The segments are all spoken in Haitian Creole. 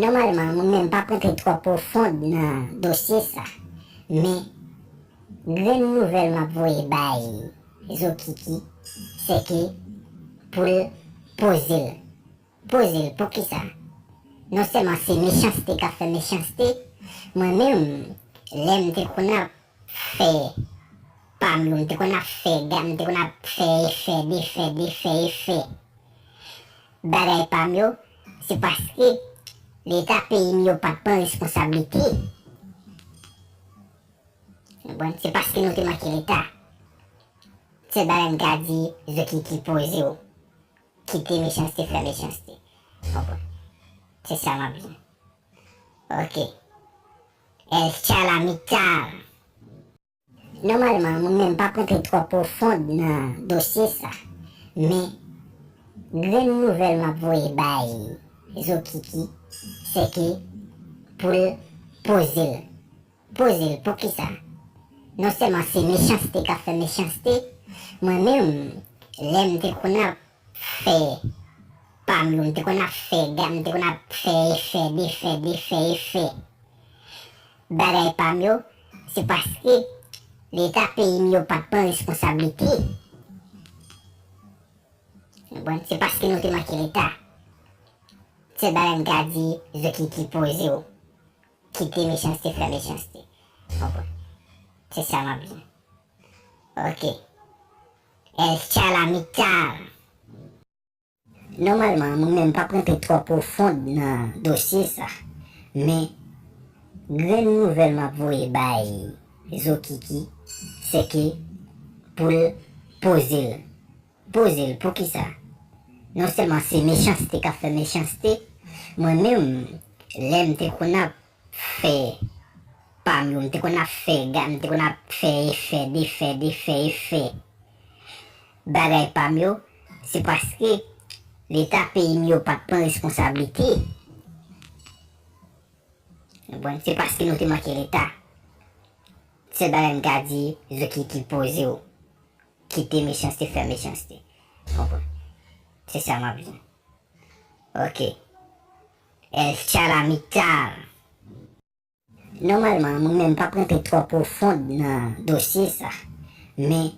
Normalman, mwen men pa prentre tro profond nan dosye sa. Men, gren nouvel map voye bay Zokiki, se ke pou pose l. Pose l pou ki sa? Non seman se mechansite ka fe mechansite, mwen men lem te kon ap fe pam yon, te kon ap fe gam, te kon ap fe efe. Bagay pam yo, se paske l'Etat peyi mi yo pat pran responsabilite. Bon, se paske nou te maki l'Etat. Se bagay mga di, Zokiki pose yo. Kite mechansite, fe mechansite. Bon. C'est ça ma vie. Ok. El chala mital. Normalman, mwen men pa prentre tro profond nan dosye sa. Men, gren nouvel map voye bay Zokiki, se ke pou pose l. Pose l pou ki sa? Non seman se mechansite ka fe mechansite, mwen men lem te kon ap fe pam yon, te kon ap fe gam, te kon ap fe efe. Bagay pam yo, se paske l'Etat peyi mi yo pat pran responsabilite. Bon, se paske nou te maki l'Etat. Se bagay mga di, Zokiki pose yo. Kite mechansite, fe mechansite. Bon. C'est ça ma vie. Ok. El chala mital. Normalman, mwen men pa prentre tro profond nan dosye sa. Men, gren nouvel map voye bay Zokiki, se ke pou pose l. Pose l pou ki sa? Non seman se mechansite ka fe mechansite, mwen men lem te kon ap fe pam yon, te kon ap fe gam, te kon ap fe efe. Bagay pam yo, se paske l'Etat peyi mi yo pat pran responsabilite. Bon, se paske nou te maki l'Etat. Se bagay mga di, Zokiki pose yo. Kite mechansite, fe mechansite. Bon. C'est ça ma vie. Ok. El chala mital. Normalman, mwen men pa prentre tro profond nan dosye sa. Men,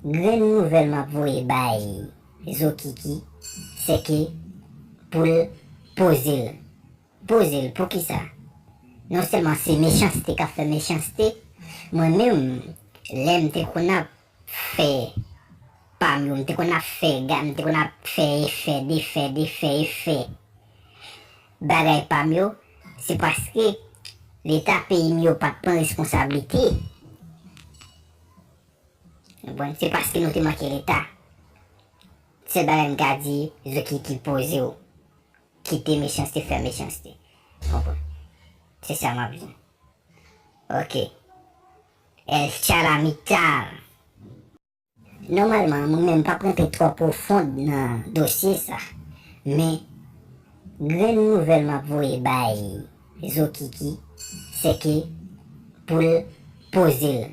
gren nouvel map voye bay Zokiki, se ke pou pose l. Pose l pou ki sa? Non seman se mechansite ka fe mechansite, mwen men lem te kon ap fe pam yon, te kon ap fe gam, te kon ap fe efe. Bagay pam yo, se paske l'Etat peyi mi yo pat pran responsabilite. Bon, se paske nou te maki l'Etat. Se bagay mga di, Zokiki pose yo. Kite mechansite, fe mechansite. Bon. C'est ça ma vie. Ok. El chala mital. Normalman, mwen men pa prentre tro profond nan dosye sa. Men, gren nouvel map voye bay Zokiki, se ke pou pose l.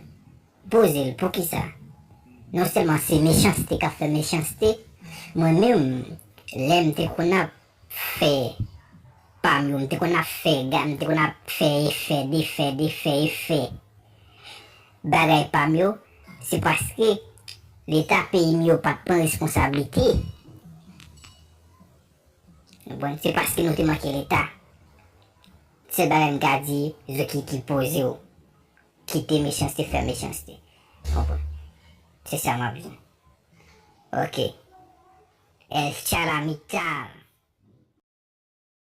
Pose l pou ki sa? Non seman se mechansite ka fe mechansite, mwen men lem te kon ap fe pam yon, te kon ap fe gam, te kon ap fe efe. Bagay pam yo, se paske l'Etat peyi mi yo pat pran responsabilite. Bon, se paske nou te maki l'Etat. Se bagay mga di, Zokiki pose yo. Kite mechansite, fe mechansite. Bon. C'est ça ma vie. Ok. El chala mital.